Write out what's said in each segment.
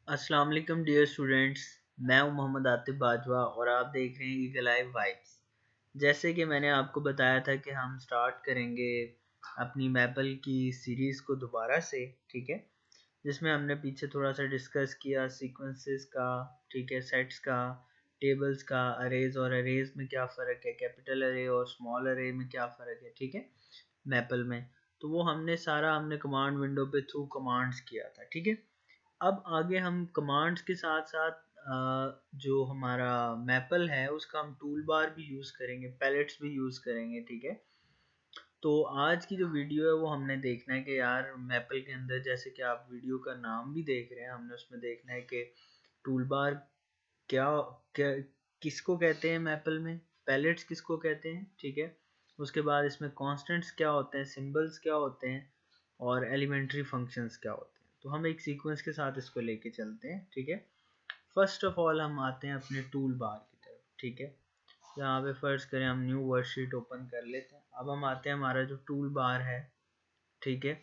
अस्सलाम वालेकुम dear students. मैं हूं मोहम्मद आतिफ बाजवा और आप देख रहे हैं ईगल आई वाइब्स। जैसे कि मैंने आपको बताया था कि हम स्टार्ट करेंगे अपनी मैपल की सीरीज़ को दोबारा से, ठीक है, जिसमें हमने पीछे थोड़ा सा डिस्कस किया सीक्वेंसेस का, ठीक है, सेट्स का, टेबल्स का, अरेज और अरेज में क्या फ़र्क है, कैपिटल अरे और स्मॉल अरे में क्या फ़र्क है, ठीक है, मैपल में। तो वो हमने कमांड विंडो पे थ्रू कमांड्स किया था, ठीक है। अब आगे हम कमांड्स के साथ साथ जो हमारा मैपल है उसका हम टूल बार भी यूज़ करेंगे, पैलेट्स भी यूज़ करेंगे, ठीक है। तो आज की जो वीडियो है वो हमने देखना है कि यार मैपल के अंदर, जैसे कि आप वीडियो का नाम भी देख रहे हैं, हमने उसमें देखना है कि टूल बार क्या क्या किसको कहते हैं मैपल में, पैलेट्स किसको कहते हैं, ठीक है। उसके बाद इसमें कॉन्स्टेंट्स क्या होते हैं, सिंबल्स क्या होते हैं और एलिमेंट्री फंक्शंस क्या होते हैं। तो हम एक सीक्वेंस के साथ इसको लेके चलते हैं, ठीक है। फर्स्ट ऑफ ऑल हम आते हैं अपने टूल बार की तरफ, ठीक है। यहाँ पे फर्ज करें हम न्यू वर्कशीट ओपन कर लेते हैं। अब हम आते हैं हमारा जो टूल बार है, ठीक है।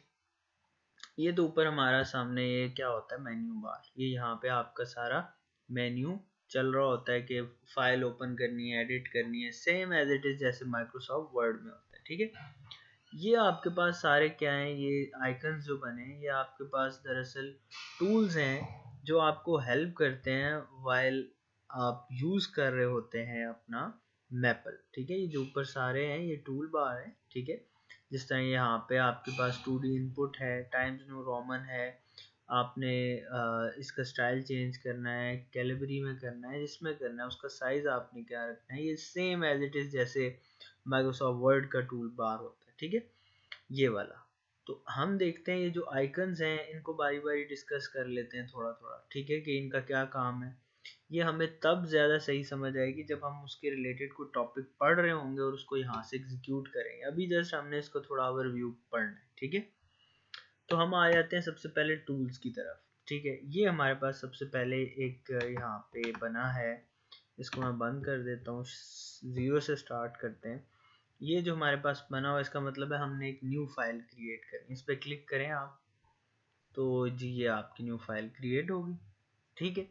ये तो ऊपर हमारा सामने ये क्या होता है, मेन्यू बार। ये यहाँ पे आपका सारा मेन्यू चल रहा होता है कि फाइल ओपन करनी है, एडिट करनी है, सेम एज इट इज जैसे माइक्रोसॉफ्ट वर्ड में होता है, ठीक है। ये आपके पास सारे क्या हैं, ये आइकन्स जो बने हैं ये आपके पास दरअसल टूल्स हैं जो आपको हेल्प करते हैं वाइल आप यूज़ कर रहे होते हैं अपना मैपल, ठीक है। ये जो ऊपर सारे हैं ये टूल बार है, ठीक है। जिस तरह यहाँ पे आपके पास 2D इनपुट है, टाइम्स न्यू रोमन है, आपने इसका स्टाइल चेंज करना है, कैलिबरी में करना है, जिसमें करना है, उसका साइज आपने क्या रखना है, ये सेम एज इट इज़ जैसे माइक्रोसॉफ्ट वर्ड का टूल बार होता है, ठीक है, ये वाला। तो हम देखते हैं ये जो आइकन्स हैं इनको बारी बारी डिस्कस कर लेते हैं थोड़ा थोड़ा, ठीक है, कि इनका क्या काम है। ये हमें तब ज़्यादा सही समझ आएगी जब हम उसके रिलेटेड कोई टॉपिक पढ़ रहे होंगे और उसको यहाँ से एग्जीक्यूट करेंगे। अभी जस्ट हमने इसको थोड़ा ओवरव्यू पढ़ना है, ठीक है। तो हम आ जाते हैं सबसे पहले टूल्स की तरफ, ठीक है। ये हमारे पास सबसे पहले एक यहाँ पे बना है, इसको मैं बंद कर देता हूँ, ज़ीरो से स्टार्ट करते हैं। ये जो हमारे पास बना हुआ इसका मतलब है हमने एक न्यू फाइल क्रिएट करनी है। इस पर क्लिक करें आप, तो जी ये आपकी न्यू फाइल क्रिएट होगी, ठीक है,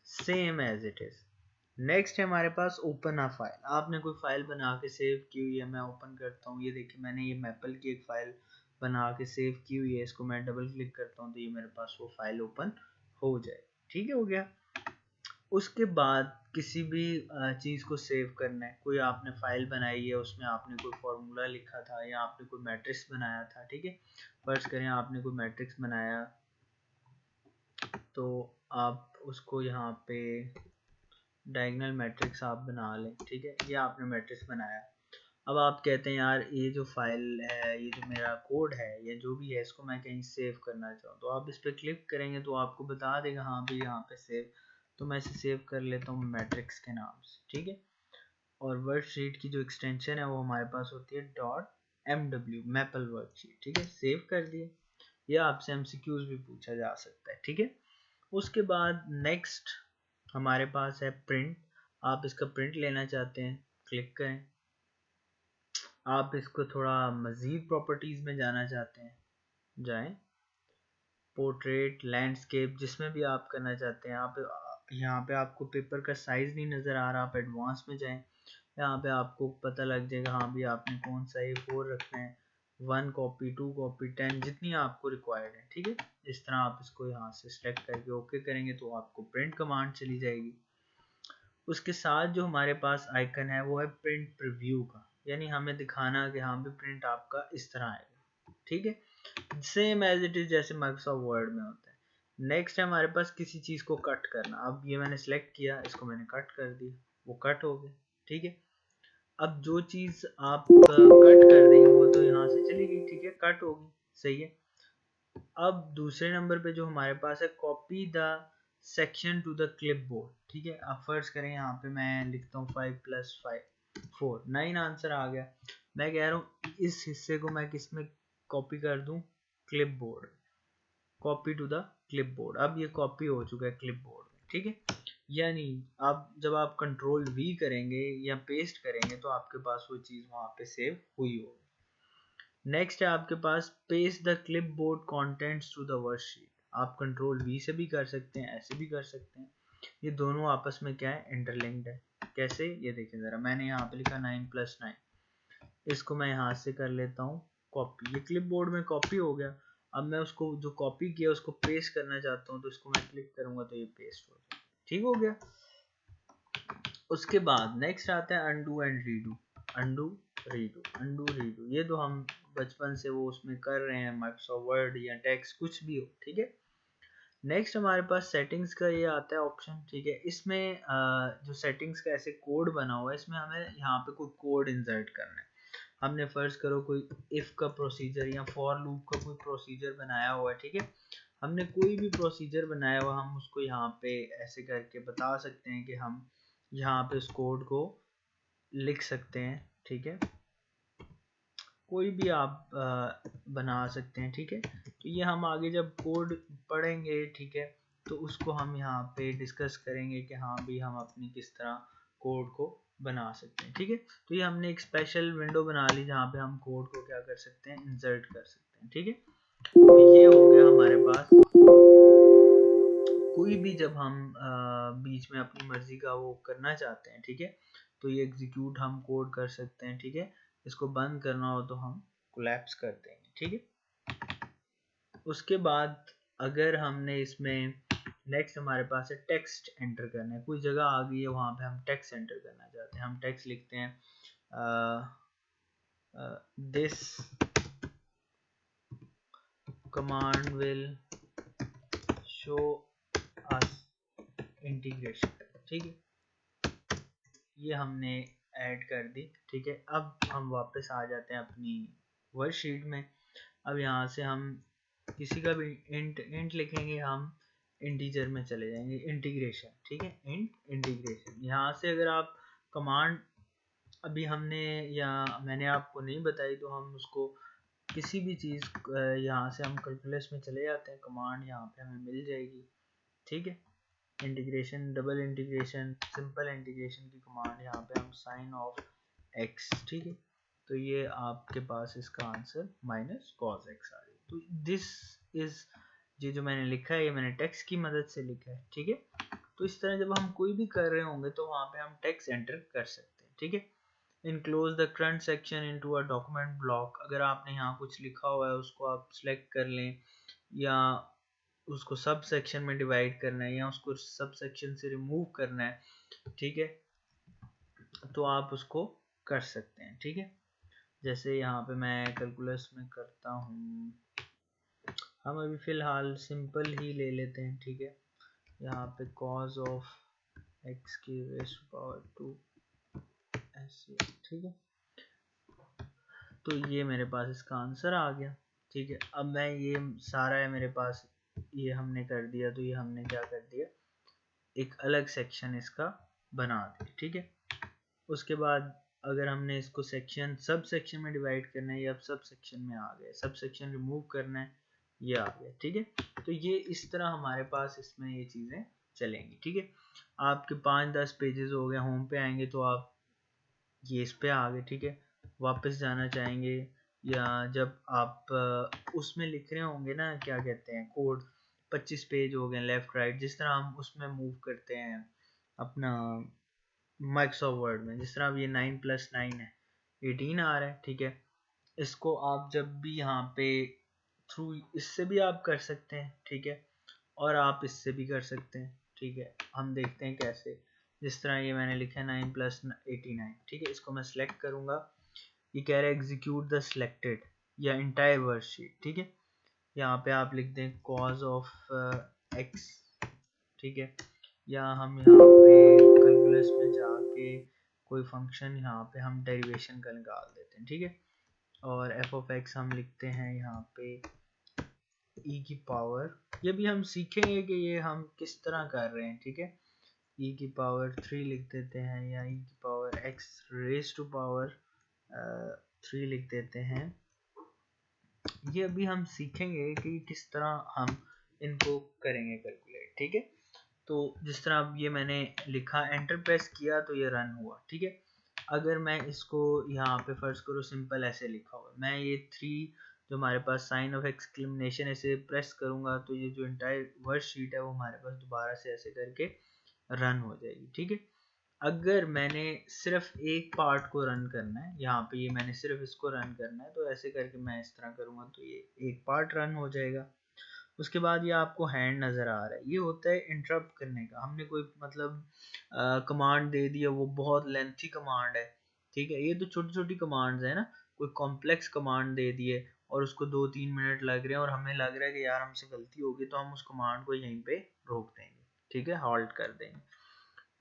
same as it is. Next है हमारे पास ओपन अ फाइल। आपने कोई फाइल बना के सेव की हुई है, मैं ओपन करता हूँ, ये देखिए मैंने ये मैपल की एक फाइल बना के सेव की हुई है, इसको मैं डबल क्लिक करता हूँ तो ये मेरे पास वो फाइल ओपन हो जाए, ठीक है, हो गया। उसके बाद किसी भी चीज़ को सेव करना है, कोई आपने फाइल बनाई है, उसमें आपने कोई फॉर्मूला लिखा था या आपने कोई मैट्रिक्स बनाया था, ठीक है। फर्ज करें आपने कोई मैट्रिक्स बनाया, तो आप उसको यहाँ पे डायगोनल मैट्रिक्स आप बना लें, ठीक है। ये आपने मैट्रिक्स बनाया। अब आप कहते हैं यार ये जो फाइल है, ये जो मेरा कोड है या जो भी है, इसको मैं कहीं सेव करना चाहूँ, तो आप इस पर क्लिक करेंगे तो आपको बता देगा हाँ भी यहाँ पे सेव। तो मैं इसे सेव कर लेता हूँ मैट्रिक्स के नाम से, ठीक है। और वर्कशीट की जो एक्सटेंशन है वो हमारे पास होती है .mw, मैपल वर्कशीट, ठीक है, सेव कर दिए। ये आपसे एमसीक्यूज भी पूछा जा सकता है, ठीक है। उसके बाद नेक्स्ट हमारे पास है प्रिंट। आप इसका प्रिंट लेना चाहते हैं, क्लिक करें। आप इसको थोड़ा मज़ीद प्रॉपर्टीज़ में जाना चाहते हैं, जाएं, पोर्ट्रेट, लैंडस्केप, जिसमें भी आप करना चाहते हैं। आप यहाँ पे आपको पेपर का साइज़ नहीं नज़र आ रहा, आप एडवांस में जाएं, यहाँ पे आपको पता लग जाएगा हाँ भी आपने कौन सा A4 रखना है, 1 कॉपी, 2 कॉपी, 10, जितनी आपको रिक्वायर्ड है, ठीक है। इस तरह आप इसको यहाँ से सिलेक्ट करके ओके करेंगे तो आपको प्रिंट कमांड चली जाएगी। उसके साथ जो हमारे पास आइकन है वो है प्रिंट प्रीव्यू का, यानी हमें दिखाना कि हाँ भी प्रिंट आपका इस तरह आएगा, ठीक है, सेम एज इट इज जैसे माइक्रोसॉफ्ट वर्ड में होता है। नेक्स्ट है हमारे पास किसी चीज को कट करना। अब ये मैंने सेलेक्ट किया, इसको मैंने कट कर दिया, वो कट हो गया, ठीक है। अब जो चीज आप कट कर देंगे वो तो यहाँ से चली गई, ठीक है, कट होगी, सही है। अब दूसरे नंबर पे जो हमारे पास है copy the section two the clipboard, ठीक है। अब फर्ज करें यहाँ पे मैं लिखता हूँ 5 + 5 4, 9 आंसर आ गया। मैं कह रहा हूँ इस हिस्से को मैं किस में कॉपी कर दूं, clipboard, copy to the clipboard. अब ये कॉपी हो चुका है क्लिपबोर्ड में, ठीक है। यानी अब जब आप कंट्रोल V करेंगे या पेस्ट करेंगे तो आपके पास वो चीज़ वहाँ पे सेव हुई होगी। नेक्स्ट है आपके पास paste the clipboard contents to the worksheet. आप कंट्रोल V से भी कर सकते हैं, ऐसे भी कर सकते हैं। ये दोनों आपस में क्या है, इंटरलिंक्ड है। कैसे, ये देखें ज़रा, मैंने यहाँ पे लिखा 9+9, इसको मैं यहाँ से कर लेता हूँ कॉपी, ये क्लिपबोर्ड में कॉपी हो गया। अब मैं उसको जो कॉपी किया उसको पेस्ट करना चाहता हूँ, तो इसको मैं क्लिक करूँगा तो ये पेस्ट हो जाए, ठीक हो गया। उसके बाद नेक्स्ट आता है undo and redo. Undo redo, ये तो हम बचपन से वो उसमें कर रहे हैं, माइक्रोसॉफ्ट वर्ड या टेक्स्ट कुछ भी हो, ठीक है। नेक्स्ट हमारे पास सेटिंग्स का ये आता है ऑप्शन, ठीक है। इसमें जो सेटिंग्स का ऐसे कोड बना हुआ है, इसमें हमें यहाँ पे कोई कोड इंसर्ट करना है। हमने फर्स्ट करो कोई इफ का प्रोसीजर या फॉर लूप का कोई प्रोसीजर बनाया हुआ है, ठीक है। हमने कोई भी प्रोसीजर बनाया हुआ, हम उसको यहाँ पे ऐसे करके बता सकते हैं कि हम यहाँ पे इस कोड को लिख सकते हैं, ठीक है। कोई भी आप बना सकते हैं, ठीक है। तो ये हम आगे जब कोड पढ़ेंगे, ठीक है, तो उसको हम यहाँ पे डिस्कस करेंगे कि हाँ भी हम अपनी किस तरह कोड को बना सकते हैं, ठीक है। तो ये हमने एक स्पेशल विंडो बना ली जहाँ पे हम कोड को क्या कर सकते हैं, इंसर्ट कर सकते हैं, ठीक है। तो ये हो गया हमारे पास। कोई भी जब हम बीच में अपनी मर्जी का वो करना चाहते हैं, ठीक है, तो ये एग्जीक्यूट हम कोड कर सकते हैं, ठीक है। इसको बंद करना हो तो हम कोलैप्स कर देंगे, ठीक है। उसके बाद अगर हमने इसमें नेक्स्ट हमारे पास है टेक्स्ट एंटर करना है, कोई जगह आ गई है वहाँ पे हम टेक्स्ट एंटर करना चाहते हैं, हम टेक्स्ट लिखते हैं this command will show us integration, ठीक है। ये हमने ऐड कर दी, ठीक है। अब हम वापस आ जाते हैं अपनी वर्कशीट में। अब यहाँ से हम किसी का भी इंट लिखेंगे, हम इंटीजर में चले जाएंगे, इंटीग्रेशन, ठीक है, इंटीग्रेशन। यहाँ से अगर आप कमांड अभी हमने या मैंने आपको नहीं बताई तो हम उसको किसी भी चीज़ यहाँ से हम कैलकुलस में चले जाते हैं, कमांड यहाँ पे हमें मिल जाएगी, ठीक है। Integration, double integration, simple integration की कमांड यहाँ पे हम साइन ऑफ एक्स, ठीक है। तो ये आपके पास इसका आंसर माइनस कॉस एक्स आ रही है। तो दिस इज, ये जो मैंने लिखा है ये मैंने टेक्स्ट की मदद से लिखा है, ठीक है। तो इस तरह जब हम कोई भी कर रहे होंगे तो वहाँ पे हम टेक्स्ट एंटर कर सकते हैं, ठीक है। Enclose the current section into a document block, अगर आपने यहाँ कुछ लिखा हुआ है उसको आप सिलेक्ट कर लें, या उसको सब सेक्शन में डिवाइड करना है, या उसको सब सेक्शन से रिमूव करना है, ठीक है, तो आप उसको कर सकते हैं, ठीक है। जैसे यहाँ पे मैं कैलकुलस में करता हूँ, हम अभी फ़िलहाल सिंपल ही ले लेते हैं, ठीक है। यहाँ पे cos ऑफ x की रेज़ पावर 2 ऐसे, ठीक है। तो ये मेरे पास इसका आंसर आ गया, ठीक है। अब मैं ये सारा है मेरे पास, ये हमने कर दिया, तो ये हमने क्या कर दिया, एक अलग सेक्शन इसका बना दिया, ठीक है। उसके बाद अगर हमने इसको सेक्शन सब सेक्शन में डिवाइड करना है, ये अब सब सेक्शन में आ गया, सब सेक्शन रिमूव करना है, ये आ गया, ठीक है। तो ये इस तरह हमारे पास इसमें ये चीज़ें चलेंगी, ठीक है। आपके 5-10 पेजेस हो गए, होम पे आएंगे तो आप ये इस पे आ गए, ठीक है। वापस जाना चाहेंगे, या जब आप उसमें लिख रहे होंगे ना, क्या कहते हैं, कोड 25 पेज हो गए लेफ्ट राइट, जिस तरह हम उसमें मूव करते हैं अपना माइक्रोसॉफ्ट वर्ड में, जिस तरह अब ये 9+9 है, 18 आ रहा है, ठीक है। इसको आप जब भी यहाँ पे थ्रू इससे भी आप कर सकते हैं, ठीक है, और आप इससे भी कर सकते हैं, ठीक है। हम देखते हैं कैसे, जिस तरह ये मैंने लिखा है 9+89, ठीक है। इसको मैं सिलेक्ट करूँगा, ये कह रहा है एग्जीक्यूट द सिलेक्टेड या इंटायर वर्कशीट, ठीक है। यहाँ पे आप लिख दें कॉज ऑफ एक्स, ठीक है, या हम यहाँ पे कैलकुलस में जाके कोई फंक्शन यहाँ पे हम डेरिवेशन का निकाल देते हैं, ठीक है। और एफ ऑफ एक्स हम लिखते हैं यहाँ पे ई की पावर, ये भी हम सीखेंगे कि ये हम किस तरह कर रहे हैं, ठीक है। ई की पावर 3 लिख देते हैं, या ई की power x raise to power 3 लिख देते हैं। ये अभी हम सीखेंगे कि किस तरह हम इनको करेंगे कैलकुलेट, ठीक है। तो जिस तरह अब ये मैंने लिखा, एंटर प्रेस किया तो ये रन हुआ, ठीक है। अगर मैं इसको यहाँ पे फर्स्ट करो सिंपल ऐसे लिखा हुआ, मैं ये 3 जो हमारे पास साइन ऑफ एक्सक्लेमेशन ऐसे प्रेस करूँगा तो ये जो इंटायर वर्ड शीट है वो हमारे पास दोबारा से ऐसे करके रन हो जाएगी। ठीक है, अगर मैंने सिर्फ एक पार्ट को रन करना है, यहाँ पे ये मैंने सिर्फ इसको रन करना है, तो ऐसे करके मैं इस तरह करूँगा तो ये एक पार्ट रन हो जाएगा। उसके बाद ये आपको हैंड नज़र आ रहा है, ये होता है इंटरप्ट करने का। हमने कोई मतलब कमांड दे दिया, वो बहुत लेंथी कमांड है, ठीक है, ये तो छोटी छोटी कमांड्स है ना, कोई कॉम्प्लेक्स कमांड दे दिए और उसको 2-3 मिनट लग रहे हैं और हमें लग रहा है कि यार हमसे गलती होगी, तो हम उस कमांड को यहीं पे रोक देंगे, ठीक है, हॉल्ट कर देंगे।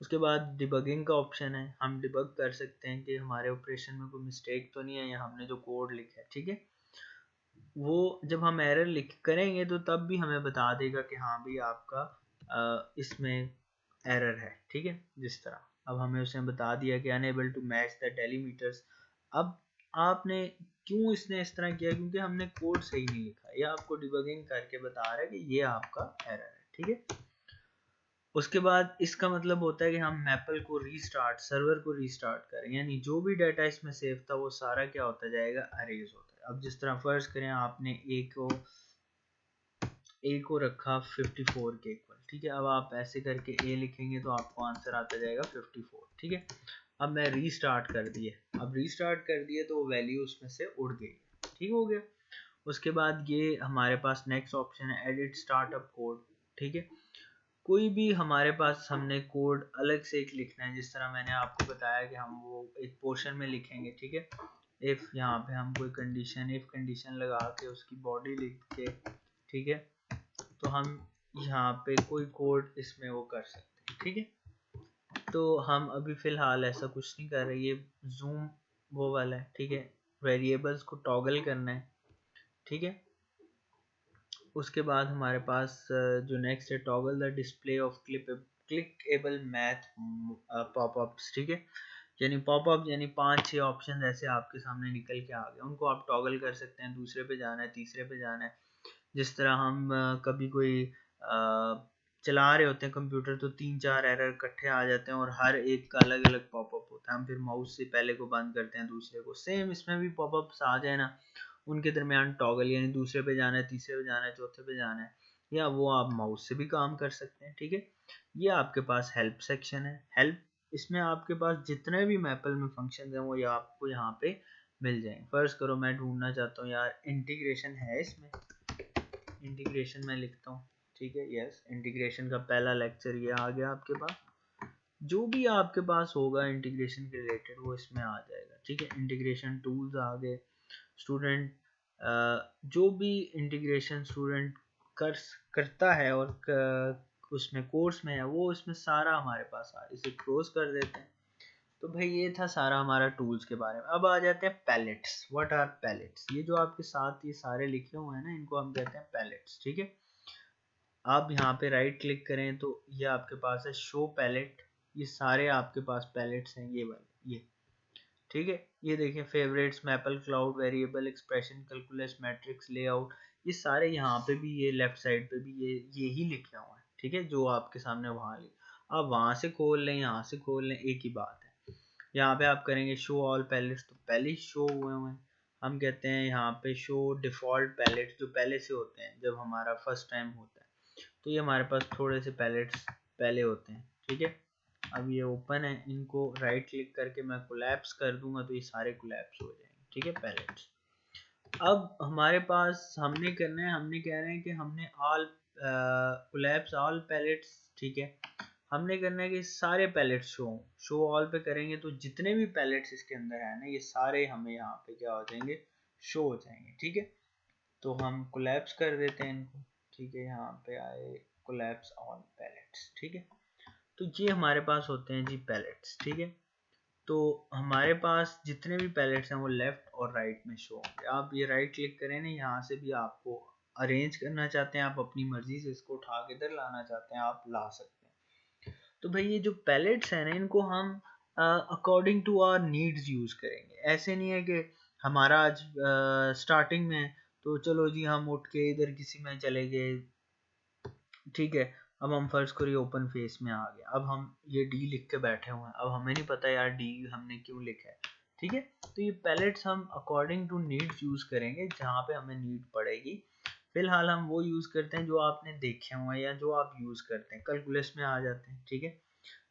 उसके बाद डिबगिंग का ऑप्शन है, हम डिबग कर सकते हैं कि हमारे ऑपरेशन में कोई मिस्टेक तो नहीं है या हमने जो कोड लिखा है, ठीक है, वो जब हम एरर लिख करेंगे तो तब भी हमें बता देगा कि हाँ भाई आपका इसमें एरर है, ठीक है, जिस तरह अब हमें उसने बता दिया कि अनएबल टू मैच द डेलीमीटर्स। अब आपने क्यों इसने इस तरह किया, क्योंकि हमने कोड सही नहीं लिखा, यह आपको डिबगिंग करके बता रहा है कि ये आपका एरर है, ठीक है। उसके बाद इसका मतलब होता है कि हम मैपल को रीस्टार्ट, सर्वर को रीस्टार्ट करें, यानी जो भी डाटा इसमें सेव था वो सारा क्या होता जाएगा, अरेज होता है। अब जिस तरह फर्ज करें आपने ए को रखा 54 के इक्वल, ठीक है, अब आप ऐसे करके ए लिखेंगे तो आपको आंसर आता जाएगा 54, ठीक है। अब मैं रीस्टार्ट कर दिए, अब रीस्टार्ट कर दिए तो वैल्यू उसमें से उड़ गई, ठीक हो गया। उसके बाद ये हमारे पास नेक्स्ट ऑप्शन है एडिट स्टार्टअप कोड, ठीक है, कोई भी हमारे पास हमने कोड अलग से एक लिखना है, जिस तरह मैंने आपको बताया कि हम वो एक पोर्शन में लिखेंगे, ठीक है, इफ यहाँ पे हम कोई कंडीशन, इफ कंडीशन लगा के उसकी बॉडी लिख के, ठीक है, तो हम यहाँ पे कोई कोड इसमें वो कर सकते हैं, ठीक है। तो हम अभी फिलहाल ऐसा कुछ नहीं कर रहे, ये जूम वो वाला है, ठीक है, वेरिएबल्स को टॉगल करना है, ठीक है। उसके बाद हमारे पास जो नेक्स्ट है toggle the display of clickable math popups, ठीक है, यानी पॉपअप यानी 5-6 ऑप्शन ऐसे आपके सामने निकल के आ गए, उनको आप टॉगल कर सकते हैं, दूसरे पे जाना है, तीसरे पे जाना है। जिस तरह हम कभी कोई चला रहे होते हैं कंप्यूटर तो 3-4 एरर इकट्ठे आ जाते हैं और हर एक का अलग अलग पॉपअप होता है, हम फिर माउस से पहले को बंद करते हैं दूसरे को, सेम इसमें भी पॉपअप्स आ जाए ना, उनके दरमियान टॉगल, यानी दूसरे पे जाना है, तीसरे पे जाना है, चौथे पे जाना है, या वो आप माउस से भी काम कर सकते हैं, ठीक है। ये आपके पास हेल्प सेक्शन है, हेल्प, इसमें आपके पास जितने भी मैपल में फंक्शन हैं वो ये आपको यहाँ पे मिल जाएंगे। फर्स्ट करो मैं ढूंढना चाहता हूँ यार इंटीग्रेशन है इसमें, इंटीग्रेशन में लिखता हूँ, ठीक है, यस, इंटीग्रेशन का पहला लेक्चर ये आ गया आपके पास, जो भी आपके पास होगा इंटीग्रेशन के रिलेटेड वो इसमें आ जाएगा, ठीक है। इंटीग्रेशन टूल्स आ गए, स्टूडेंट जो भी इंटीग्रेशन स्टूडेंट करता है और उसमें कोर्स में है वो इसमें सारा हमारे पास आ, इसे क्लोज कर देते हैं। तो भाई ये था सारा हमारा टूल्स के बारे में। अब आ जाते हैं पैलेट्स, व्हाट आर पैलेट्स, ये जो आपके साथ ये सारे लिखे हुए हैं ना, इनको हम कहते हैं पैलेट्स, ठीक है। आप यहाँ पे राइट क्लिक करें तो ये आपके पास है शो पैलेट, ये सारे आपके पास पैलेट्स हैं, ये वाले, ये, ठीक है। ये देखिए favourites, maple, cloud, variable, expression, calculus, matrix, layout, ये सारे यहाँ पे भी, ये लेफ्ट साइड पे भी ये ही लिखे हुए हैं, ठीक है, जो आपके सामने वहाँ लिखे, आप वहाँ से खोल लें, यहाँ से खोल लें, एक ही बात है। यहाँ पे आप करेंगे शो ऑल पैलेट्स तो पहले ही शो हुए हैं, हम कहते हैं यहाँ पे शो डिफ़ॉल्ट पैलेट्स, जो पहले से होते हैं जब हमारा फर्स्ट टाइम होता है, तो ये हमारे पास थोड़े से पैलेट्स पहले होते हैं, ठीक है। अब ये ओपन है, इनको राइट क्लिक करके मैं कोलैप्स कर दूंगा तो ये सारे कोलैप्स हो जाएंगे, ठीक है, पैलेट्स। अब हमारे पास हमने करना है, हमने कह रहे हैं कि हमने ऑल कोलैप्स ऑल पैलेट्स, ठीक है, हमने करना है कि सारे पैलेट्स शो ऑल पे करेंगे तो जितने भी पैलेट्स इसके अंदर है ना ये सारे हमें यहाँ पे क्या हो जाएंगे, शो हो जाएंगे, ठीक है। तो हम कोलैप्स कर देते हैं इनको, ठीक है, यहाँ पे आए कोलैप्स ऑल पैलेट्स, ठीक है। तो ये हमारे पास होते हैं जी पैलेट्स, ठीक है। तो हमारे पास जितने भी पैलेट्स हैं वो लेफ्ट और राइट में शो होंगे। आप ये राइट क्लिक करें ना, यहाँ से भी आपको अरेंज करना चाहते हैं, आप अपनी मर्जी से इसको उठा के इधर लाना चाहते हैं, आप ला सकते हैं। तो भाई ये जो पैलेट्स हैं ना, इनको हम according to our needs use करेंगे। ऐसे नहीं है कि हमारा आज स्टार्टिंग में तो चलो जी हम उठ के इधर किसी में चले गए, ठीक है, अब हम फर्ज करिए ओपन फेस में आ गए, अब हम ये डी लिख के बैठे हुए हैं, अब हमें नहीं पता यार डी हमने क्यों लिखा है, ठीक है। तो ये पैलेट्स हम अकॉर्डिंग टू नीड्स यूज करेंगे, जहाँ पे हमें नीड पड़ेगी। फिलहाल हम वो यूज करते हैं जो आपने देखे हुए या जो आप यूज करते हैं। कैलकुलस में आ जाते हैं, ठीक है।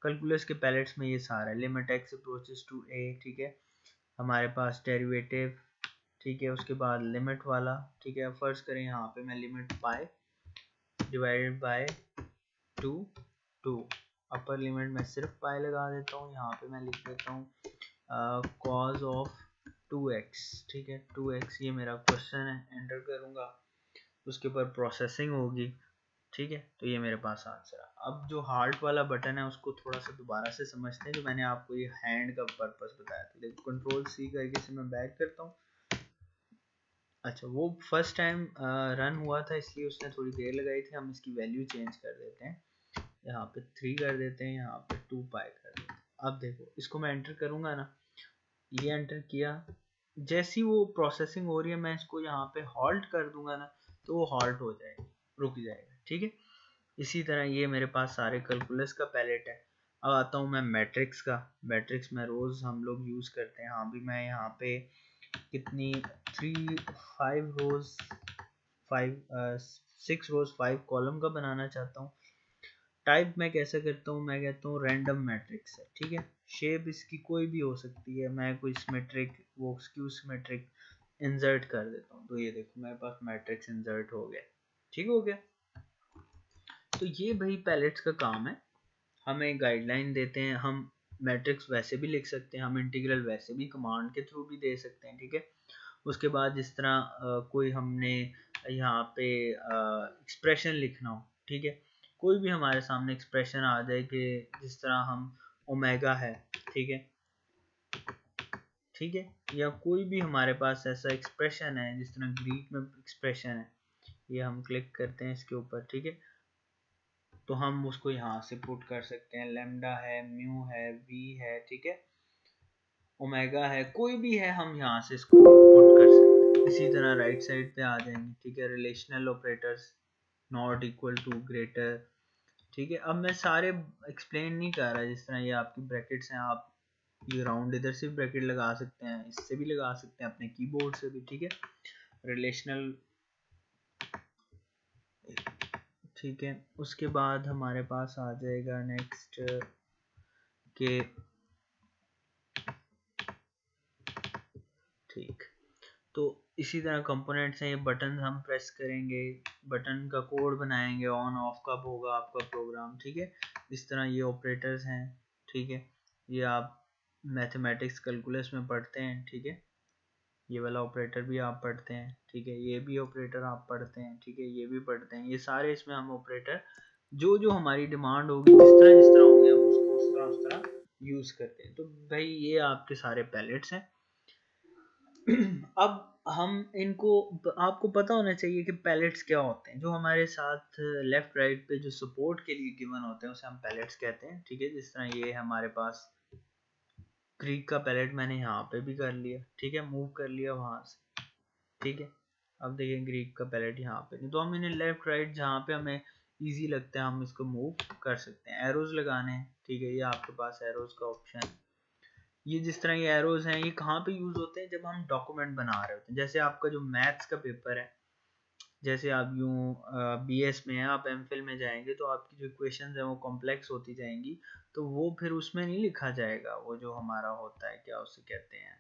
कैलकुलस के पैलेट्स में ये सारा है, लिमिट एक्स अप्रोचेस टू ए, ठीक है। हमारे पास डेरिवेटिव, ठीक है। उसके बाद लिमिट वाला, ठीक है। फर्ज करें यहाँ पे मैं लिमिट पाई डिवाइडेड बाय 2 अपर लिमिट में सिर्फ पाई लगा देता हूँ, यहाँ पे मैं लिख देता हूँ कॉज ऑफ 2x, ठीक है। 2x ये मेरा क्वेश्चन है, एंटर करूँगा, उसके ऊपर प्रोसेसिंग होगी, ठीक है। तो ये मेरे पास आंसर है। अब जो हार्ट वाला बटन है उसको थोड़ा सा दोबारा से समझते हैं, जो मैंने आपको ये हैंड का पर्पस बताया था। देखो कंट्रोल सी करके से मैं बैक करता हूँ। अच्छा, वो फर्स्ट टाइम रन हुआ था इसलिए उसने थोड़ी देर लगाई थी। हम इसकी वैल्यू चेंज कर देते हैं, यहाँ पे 3 कर देते हैं, यहाँ पे 2 पाई कर देते हैं। अब देखो इसको मैं एंटर करूँगा ना, ये एंटर किया, जैसी वो प्रोसेसिंग हो रही है मैं इसको यहाँ पे हॉल्ट कर दूंगा ना, तो वो हॉल्ट हो जाएगा, रुक जाएगा, ठीक है। इसी तरह ये मेरे पास सारे कैलकुलस का पैलेट है। अब आता हूँ मैं मैट्रिक्स का। मैट्रिक्स में रोज हम लोग यूज करते हैं। हाँ भी मैं यहाँ पे कितनी 5 रोज 6 रोज 5 कॉलम का बनाना चाहता हूँ। टाइप मैं कैसे करता हूँ, मैं कहता हूँ रैंडम मैट्रिक्स है, ठीक है। शेप इसकी कोई भी हो सकती है, मैं कोई सिमेट्रिक वो स्क्यू सिमेट्रिक इंसर्ट कर देता हूँ। तो ये देखो मेरे पास मैट्रिक्स इंसर्ट हो गया, ठीक हो गया। तो ये भाई पैलेट्स का काम है, हमें गाइडलाइन देते हैं। हम मैट्रिक्स वैसे भी लिख सकते हैं, हम इंटीग्रल वैसे भी कमांड के थ्रू भी दे सकते हैं, ठीक है। उसके बाद जिस तरह कोई हमने यहाँ पे एक्सप्रेशन लिखना हो, ठीक है। कोई भी हमारे सामने एक्सप्रेशन आ जाए कि जिस तरह हम ओमेगा है, ठीक है, ठीक है, या कोई भी हमारे पास ऐसा एक्सप्रेशन है जिस तरह ग्रीक में एक्सप्रेशन है, ये हम क्लिक करते हैं इसके ऊपर, ठीक है। तो हम उसको यहाँ से पुट कर सकते हैं, लेमडा है, म्यू है, वी है, ठीक है, ओमेगा है, कोई भी है, हम यहाँ से इसको पुट कर सकते हैं। इसी तरह राइट साइड पे आ जाएंगे, ठीक है, relational operators, not equal to, greater, ठीक है। अब मैं सारे एक्सप्लेन नहीं कर रहा, जिस तरह ये आपकी ब्रैकेट्स हैं, आप ये राउंड इधर से ब्रैकेट लगा सकते हैं, इससे भी लगा सकते हैं, अपने कीबोर्ड से भी, ठीक है। रिलेशनल, ठीक है। उसके बाद हमारे पास आ जाएगा नेक्स्ट के, ठीक। तो इसी तरह कंपोनेंट्स हैं, ये बटन हम प्रेस करेंगे, बटन का कोड बनाएंगे, ऑन ऑफ कब होगा आपका प्रोग्राम, ठीक है। इस तरह ये ऑपरेटर्स हैं, ठीक है। ये आप मैथमेटिक्स कैलकुलस में पढ़ते हैं, ठीक है। ये वाला ऑपरेटर भी आप पढ़ते हैं, ठीक है। ये भी ऑपरेटर आप पढ़ते हैं, ठीक है। ये भी पढ़ते हैं। ये सारे इसमें हम ऑपरेटर जो जो हमारी डिमांड होगी, जिस तरह होंगे, हम उसको उस तरह यूज करते हैं। तो भाई ये आपके सारे पैलेट्स हैं। अब हम इनको, आपको पता होना चाहिए कि पैलेट्स क्या होते हैं। जो हमारे साथ लेफ्ट राइट पे जो सपोर्ट के लिए गिवन होते हैं उसे हम पैलेट्स कहते हैं, ठीक है। जिस तरह ये हमारे पास ग्रीक का पैलेट मैंने यहाँ पे भी कर लिया, ठीक है, मूव कर लिया वहां से, ठीक है। अब देखिए ग्रीक का पैलेट यहाँ पे नहीं, तो हम इन्हें लेफ्ट राइट जहाँ पे हमें इजी लगता है हम इसको मूव कर सकते हैं। एरोज लगाने हैं, ठीक है, ये आपके पास एरोज का ऑप्शन है। ये जिस तरह ये एरोज हैं, ये कहाँ पे यूज होते हैं, जब हम डॉक्यूमेंट बना रहे होते हैं। जैसे आपका जो मैथ्स का पेपर है, जैसे आप यूं बीएस में हैं, आप एमफिल में जाएंगे तो आपकी जो इक्वेशंस हैं वो कॉम्प्लेक्स होती जाएंगी, तो वो फिर उसमें नहीं लिखा जाएगा। वो जो हमारा होता है, क्या उसे कहते हैं,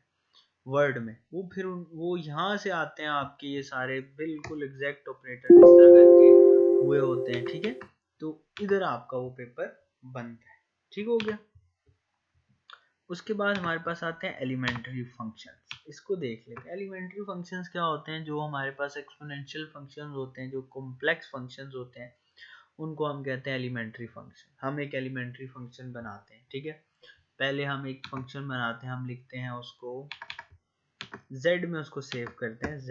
वर्ड में, वो फिर वो यहाँ से आते हैं आपके ये सारे बिल्कुल एग्जैक्ट ऑपरेटर इस तरह करके हुए होते हैं, ठीक है। तो इधर आपका वो पेपर बनता है, ठीक हो गया। उसके बाद हमारे पास आते हैं एलिमेंट्री फंक्शंस। इसको देख लेते हैं। एलिमेंट्री फंक्शंस क्या होते हैं, जो हमारे पास एक्सपोनेंशियल फंक्शंस होते हैं, जो कॉम्प्लेक्स फंक्शंस होते हैं, उनको हम कहते हैं एलिमेंट्री फंक्शन। हम एक एलिमेंट्री फंक्शन बनाते हैं, ठीक है। पहले हम एक फंक्शन बनाते हैं, हम लिखते हैं उसको z में, उसको सेव करते हैं, z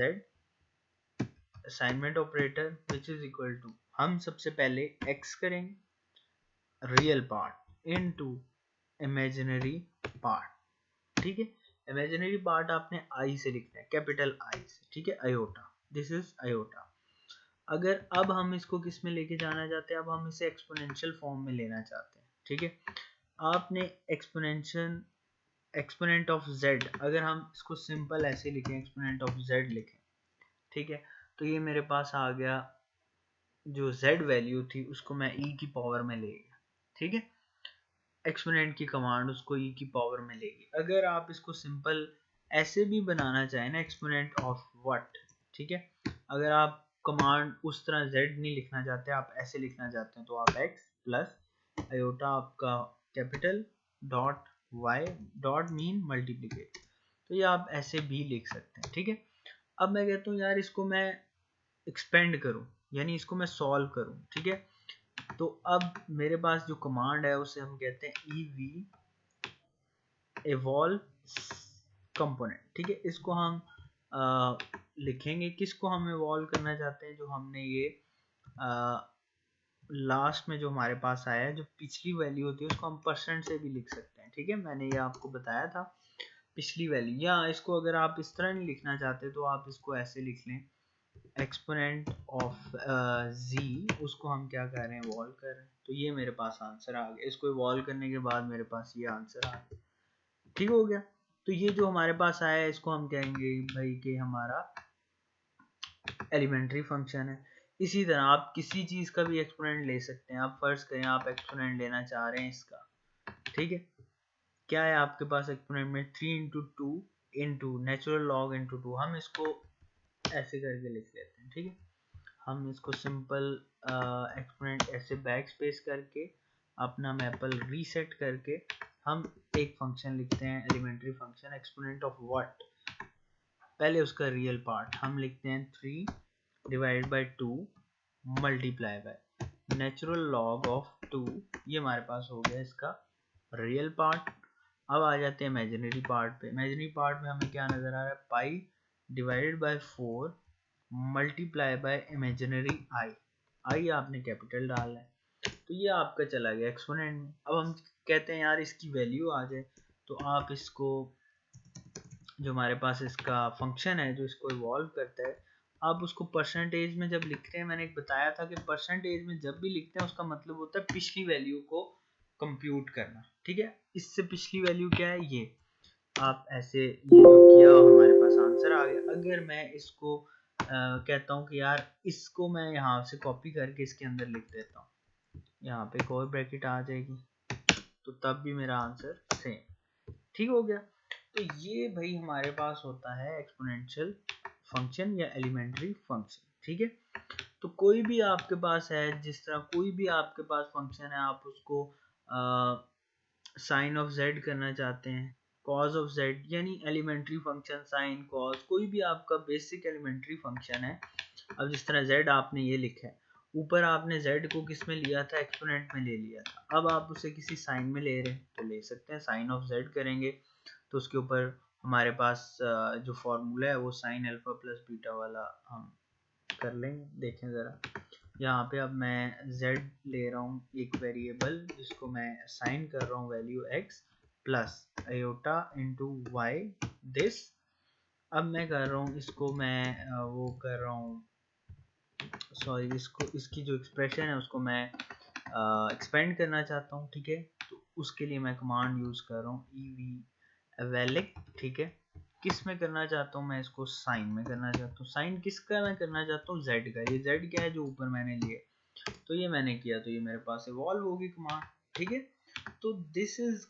assignment operator which is equal to, हम सबसे पहले x करेंगे real part into imaginary part, ठीक है। इमेजिनरी पार्ट आपने आई से लिखना है, कैपिटल आई से, ठीक है, आयोटा, दिस इज आयोटा। अगर अब हम इसको किस में लेके जाना चाहते हैं, अब हम इसे एक्सपोनेंशियल फॉर्म में लेना चाहते हैं, ठीक है। आपने एक्सपोनेंशियल एक्सपोनेंट ऑफ z, अगर हम इसको सिंपल ऐसे लिखें, एक्सपोनेंट ऑफ z लिखें, ठीक है, तो ये मेरे पास आ गया, जो z वैल्यू थी उसको मैं e की पावर में ले गया, ठीक है, एक्सपोनेंट की कमांड उसको e की पावर में लेगी। अगर आप इसको सिंपल ऐसे भी बनाना चाहें ना, एक्सपोनेंट ऑफ व्हाट, ठीक है, अगर आप कमांड उस तरह z नहीं लिखना चाहते, आप ऐसे लिखना चाहते हैं, तो आप x प्लस आयोटा आपका capital dot y dot mean मल्टीप्लीकेट, तो ये आप ऐसे भी लिख सकते हैं, ठीक है। अब मैं कहता हूँ यार इसको मैं एक्सपेंड करूँ, यानी इसको मैं सॉल्व करूँ, ठीक है, तो अब मेरे पास जो कमांड है उसे हम कहते हैं ev evolve कंपोनेंट, ठीक है, इसको हम लिखेंगे, किसको हम इवॉल्व करना चाहते हैं, जो हमने ये लास्ट में जो हमारे पास आया है, जो पिछली वैल्यू होती है उसको हम परसेंट से भी लिख सकते हैं, ठीक है, मैंने ये आपको बताया था पिछली वैल्यू। या इसको अगर आप इस तरह नहीं लिखना चाहते तो आप इसको ऐसे लिख लें, एक्सपोनेंट ऑफ z, उसको हम क्या कर रहे हैं, इवॉल्व कर रहे हैं, तो ये मेरे पास आंसर आ गया, इसको इवॉल्व करने के बाद मेरे पास ये आंसर आ गया, ठीक हो गया। तो ये जो हमारे पास आया है इसको हम कहेंगे भाई कि हमारा एलिमेंट्री फंक्शन है। इसी तरह आप किसी चीज का भी एक्सपोनेंट ले सकते हैं, आप फर्ज करें आप एक्सपोनेंट लेना चाह रहे हैं इसका, ठीक है, क्या है आपके पास एक्सपोनेंट में 3 into two into natural log into two, हम इसको ऐसे करके लिख लेते हैं, ठीक है, हम इसको सिंपल एक्सपोनेंट ऐसे बैक स्पेस करके अपना मैपल रीसेट करके हम एक फंक्शन लिखते हैं, elementary function exponent of what, पहले उसका रियल पार्ट हम लिखते हैं 3 divide by 2 multiply by natural log of 2, ये हमारे पास हो गया इसका रियल पार्ट। अब आ जाते हैं इमेजिनरी पार्ट पे, इमेजिनरी पार्ट में हमें क्या नजर आ रहा है, pi divided by 4 multiply by imaginary i आपने कैपिटल डालना है, तो ये आपका चला गया एक्सपोनेंट में। अब हम कहते हैं यार इसकी वैल्यू आ जाए, तो आप इसको, जो हमारे पास इसका फंक्शन है जो इसको इवॉल्व करता है, आप उसको परसेंटेज में जब लिखते हैं, मैंने एक बताया था कि परसेंटेज में जब भी लिखते हैं उसका मतलब होता है पिछली वैल्यू को कंप्यूट करना, ठीक है, इससे पिछली वैल्यू क्या है, ये आप ऐसे ये जो किया हमारे पास आंसर आ गया। अगर मैं इसको कहता हूँ कि यार इसको मैं यहाँ से कॉपी करके इसके अंदर लिख देता हूँ, यहाँ पे एक और ब्रैकेट आ जाएगी, तो तब भी मेरा आंसर सेम, ठीक हो गया। तो ये भाई हमारे पास होता है एक्सपोनेंशियल फंक्शन या एलिमेंट्री फंक्शन, ठीक है। तो कोई भी आपके पास है, जिस तरह कोई भी आपके पास फंक्शन है, आप उसको साइन ऑफ जेड करना चाहते हैं, कॉज ऑफ जेड, यानी एलिमेंट्री फंक्शन साइन कॉज, कोई भी आपका बेसिक एलिमेंट्री फंक्शन है। अब जिस तरह जेड आपने ये लिखा है, ऊपर आपने जेड को किस में लिया था, एक्सपोनेंट में ले लिया था, अब आप उसे किसी साइन में ले रहे हैं तो ले सकते हैं, साइन ऑफ जेड करेंगे तो उसके ऊपर हमारे पास जो फॉर्मूला है वो साइन अल्फा प्लस बीटा वाला हम कर लेंगे। देखें ज़रा, यहाँ पे अब मैं z ले रहा हूँ एक वेरिएबल जिसको मैं असाइन कर रहा हूँ value x plus iota into why this. अब मैं कर रहा हूँ इसको, मैं वो कर रहा हूँ, सॉरी, इसको इसकी जो एक्सप्रेशन है उसको मैं एक्सपेंड करना चाहता हूँ, ठीक है, तो उसके लिए मैं कमांड यूज़ कर रहा हूँ ev evaluate, ठीक है, किस में करना चाहता हूँ मैं इसको, साइन में करना चाहता हूँ, साइन किसका मैं करना चाहता हूँ, z का, ये z क्या है जो ऊपर मैंने लिए, तो ये मैंने किया, तो ये मेरे पास इवॉल्व होगी कमांड, ठीक है। तो this is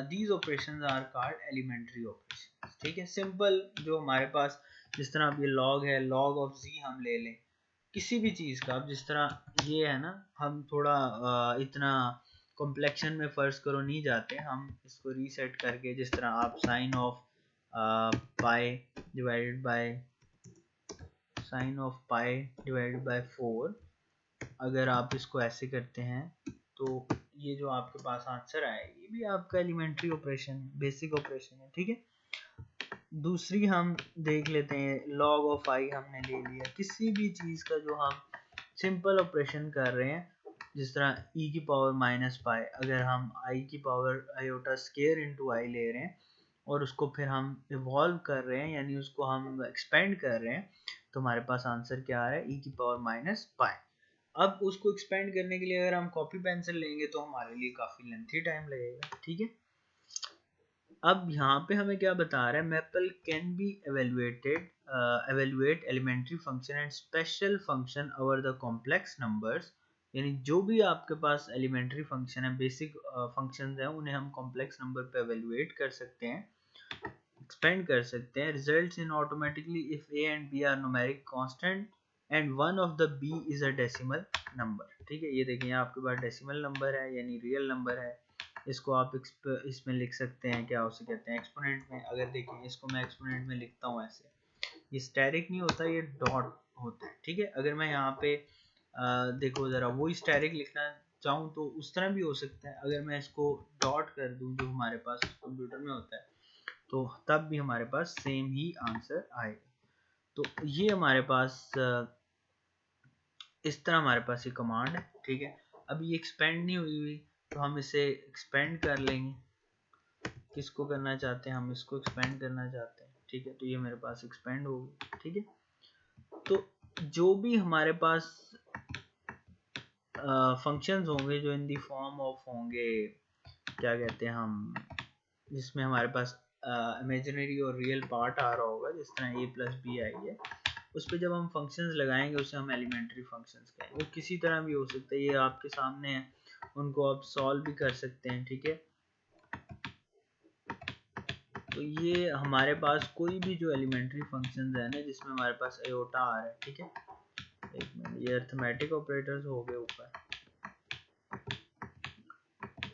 these operations are called elementary operations, ठीक है, सिंपल जो हमारे पास, जिस तरह अब ये लॉग है, लॉग ऑफ z हम ले लें किसी भी चीज का, अब जिस तरह ये है ना, हम थोड़ा इतना कॉम्प्लेक्शन में फर्ज करो नहीं जाते, हम इसको रीसेट करके, जिस तरह आप sine of pi divided by sine of pi divided by 4, अगर आप इसको ऐसे करते हैं तो ये जो आपके पास आंसर आए, ये भी आपका एलिमेंट्री ऑपरेशन, बेसिक ऑपरेशन है, ठीक है। दूसरी हम देख लेते हैं, लॉग ऑफ आई हमने ले लिया, किसी भी चीज का जो हम सिंपल ऑपरेशन कर रहे हैं, जिस तरह e की पावर माइनस पाई, अगर हम i की पावर आयोटा स्केयर इंटू आई ले रहे हैं और उसको फिर हम इवॉल्व कर रहे हैं, यानी उसको हम एक्सपेंड कर रहे हैं, तो हमारे पास आंसर क्या आ रहा है, e की पावर माइनस पाई। अब उसको एक्सपेंड करने के लिए अगर हम कॉपी पेंसिल लेंगे तो हमारे लिए काफी लेंथी टाइम लगेगा, ठीक है। अब यहाँ पे हमें क्या बता रहा है, Maple can be evaluate elementary function and special function over the complex numbers, यानी जो भी आपके पास एलिमेंट्री फंक्शन है, बेसिक फंक्शंस हैं, उन्हें हम कॉम्प्लेक्स नंबर पे एवेल्युएट कर सकते हैं, एक्सपेंड कर सकते हैं. Results in automatically if a and b are numeric constant and one of the b is a decimal number. ठीक है, ये देखिए यहाँ आपके पास डेसिमल नंबर है यानी रियल नंबर है. इसको आप इसमें लिख सकते हैं, क्या उसे कहते हैं, एक्सपोनेंट में. अगर देखें इसको मैं एक्सपोनेंट में लिखता हूँ ऐसे, ये स्टेरिक नहीं होता, ये डॉट होता है. ठीक है, अगर मैं यहाँ पे देखो ज़रा वो स्टेरिक लिखना चाहूँ तो उस तरह भी हो सकता है. अगर मैं इसको डॉट कर दूँ जो हमारे पास कंप्यूटर में होता है, तो तब भी हमारे पास सेम ही आंसर आएगा. तो ये हमारे पास इस तरह हमारे पास ये कमांड है. ठीक है, अभी ये एक्सपेंड नहीं हुई हुई तो हम इसे एक्सपेंड कर लेंगे. किसको करना चाहते हैं, हम इसको एक्सपेंड करना चाहते हैं. ठीक है, तो ये मेरे पास एक्सपेंड हो गई. ठीक है, तो जो भी हमारे पास फंक्शंस होंगे जो इन दी फॉर्म ऑफ होंगे, क्या कहते हैं हम, जिसमें हमारे पास इमेजिनरी और रियल पार्ट आ रहा होगा, जिस तरह a प्लस बी आई है, उस पर जब हम फंक्शंस लगाएंगे उसे हम एलिमेंट्री फंक्शंस कहेंगे. वो किसी तरह भी हो सकता है, ये आपके सामने है, उनको आप सॉल्व भी कर सकते हैं. ठीक है, तो ये हमारे पास कोई भी जो एलिमेंट्री फंक्शंस है ना, जिसमें हमारे पास आयोटा आ रहा है. ठीक है, एक मिनट, ये अरिथमेटिक ऑपरेटर्स हो गए ऊपर.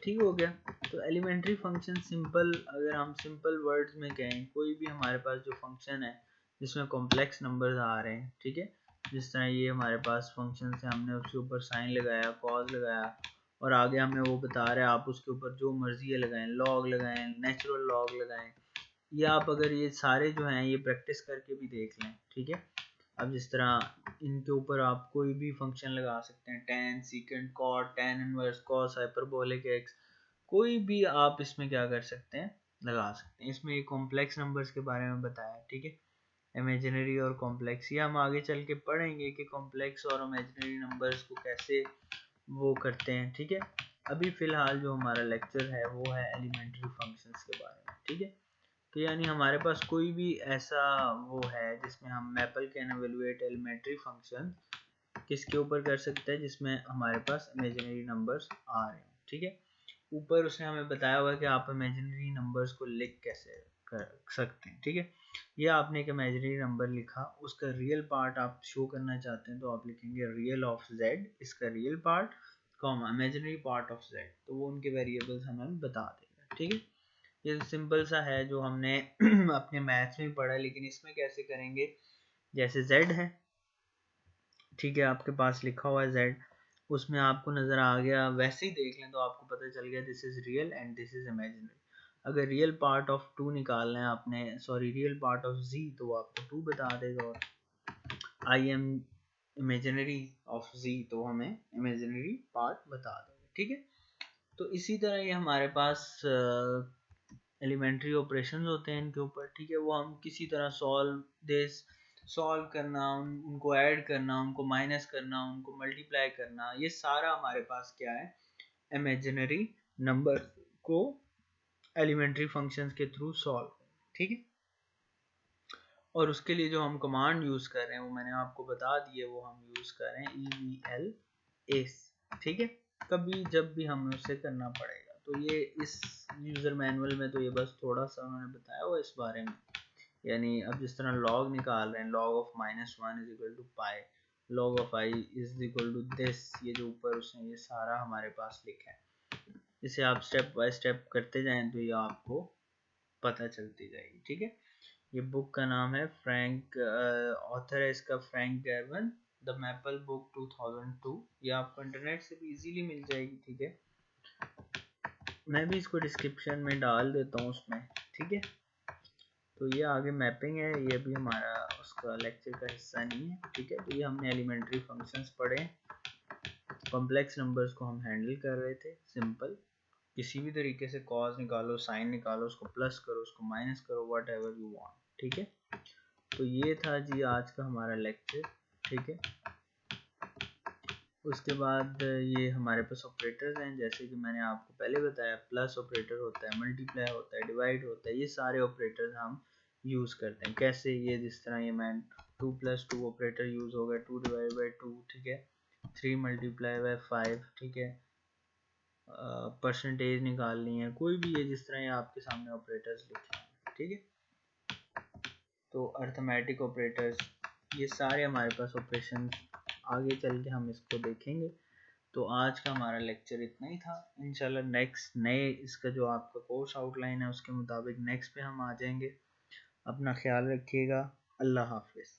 ठीक हो गया. तो एलिमेंट्री फंक्शन सिंपल, अगर हम सिंपल वर्ड्स में कहें, कोई भी हमारे पास जो फंक्शन है जिसमें कॉम्प्लेक्स नंबर्स आ रहे हैं. ठीक है, जिस तरह ये हमारे पास फंक्शन है, हमने उसके ऊपर साइन लगाया, कॉज लगाया, और आगे हमें वो बता रहे हैं आप उसके ऊपर जो मर्जी है लगाएं, लॉग लगाएं, नेचुरल लॉग लगाएं. ये आप अगर ये सारे जो हैं ये प्रैक्टिस करके भी देख लें. ठीक है, अब जिस तरह इनके ऊपर आप कोई भी फंक्शन लगा सकते हैं, tan secant cot tan inverse cos hyperbolic x, कोई भी आप इसमें क्या कर सकते हैं, लगा सकते हैं. इसमें ये कॉम्प्लेक्स नंबर्स के बारे में बताया. ठीक है, इमेजिनरी और कॉम्प्लेक्स, ये हम आगे चल के पढ़ेंगे कि कॉम्प्लेक्स और इमेजिनरी नंबर्स को कैसे वो करते हैं. ठीक है, अभी फ़िलहाल जो हमारा लेक्चर है वो है एलिमेंट्री फंक्शंस के बारे में. ठीक है, तो यानी हमारे पास कोई भी ऐसा वो है जिसमें हम Maple can evaluate elementary function किसके ऊपर कर सकते हैं, जिसमें हमारे पास इमेजिनरी नंबर्स आ रहे हैं. ठीक है, ऊपर उसने हमें बताया हुआ है कि आप इमेजिनरी नंबर्स को लिख कैसे कर सकते हैं. ठीक है, ये आपने एक इमेजिनरी नंबर लिखा, उसका रियल पार्ट आप शो करना चाहते हैं तो आप लिखेंगे रियल ऑफ z, इसका real part comma imaginary part of z, तो वो उनके वेरिएबल्स हमें बता देगा. ठीक है, ये सिंपल सा है जो हमने अपने मैथ्स में पढ़ा, लेकिन इसमें कैसे करेंगे, जैसे z है. ठीक है, आपके पास लिखा हुआ है z, उसमें आपको नज़र आ गया, वैसे ही देख लें तो आपको पता चल गया this is real and this is imaginary. अगर रियल पार्ट ऑफ 2 निकालना है आपने, sorry real part of z, तो वो आपको 2 बता देगा, और I am imaginary of z तो हमें इमेजिनरी पार्ट बता देगा. ठीक है, तो इसी तरह ये हमारे पास एलिमेंट्री ऑपरेशंस होते हैं इनके ऊपर. ठीक है, वो हम किसी तरह सॉल्व करना, उनको ऐड करना, उनको माइनस करना, उनको मल्टीप्लाई करना, ये सारा हमारे पास क्या है, इमेजिनरी नंबर को एलिमेंट्री फंक्शंस के थ्रू सॉल्व. ठीक है, और उसके लिए जो हम कमांड यूज कर रहे हैं वो मैंने आपको बता दी है, वो हम यूज कर रहे हैं EVLS. ठीक है, कभी जब भी हमें उसे करना पड़ेगा. तो ये इस यूजर मैनुअल में तो ये बस थोड़ा सा उन्होंने बताया हुआ इस बारे में, यानी अब जिस तरह लॉग निकाल रहे हैं, log of -1 is equal to pi, log of i is equal to this, ये जो ऊपर उसने ये सारा हमारे पास लिखा है. इसे आप स्टेप बाय स्टेप करते जाएं तो ये आपको पता चलती जाएगी. ठीक है, ये बुक का नाम है फ्रैंक, ऑथर है इसका फ्रैंक गैर्वन, द मैपल बुक 2002. ये आपको इंटरनेट से भी इजीली मिल जाएगी. ठीक है, मैं भी इसको डिस्क्रिप्शन में डाल देता हूँ उसमें. ठीक है, तो ये आगे मैपिंग है, ये भी हमारा उसका लेक्चर का हिस्सा नहीं है. ठीक है, तो ये हमने एलिमेंट्री फंक्शंस पढ़े, कॉम्प्लेक्स नंबर्स को हम हैंडल कर रहे थे सिंपल, किसी भी तरीके से कॉज निकालो, साइन निकालो, उसको प्लस करो, उसको माइनस करो, व्हाट एवर यू वांट. ठीक है, तो ये था जी आज का हमारा लेक्चर. ठीक है, उसके बाद ये हमारे पास ऑपरेटर्स हैं, जैसे कि मैंने आपको पहले बताया, प्लस ऑपरेटर होता है, मल्टीप्लाई होता है, डिवाइड होता है, ये सारे ऑपरेटर्स हम यूज़ करते हैं। कैसे? ये जिस तरह ये मैं 2+2 ऑपरेटर यूज़ हो गया, 2/2, ठीक है, 3×5, ठीक है, परसेंटेज निकालनी है, कोई भी ये जिस तरह ये आपके सामने ऑपरेटर्स लिखे हैं, ठीक है। तो अर्थमेटिक ऑपरेटर्स, ये सारे हमारे पास ऑपरेशन, आगे चल के हम इसको देखेंगे। तो आज का हमारा लेक्चर इतना ही था। इंशाल्लाह नेक्स्ट नए इसका जो आपका कोर्स आउटलाइन है उसके मुताबिक नेक्स्ट पे हम आ जाएंगे। अपना ख्याल रखिएगा। अल्लाह हाफिज़।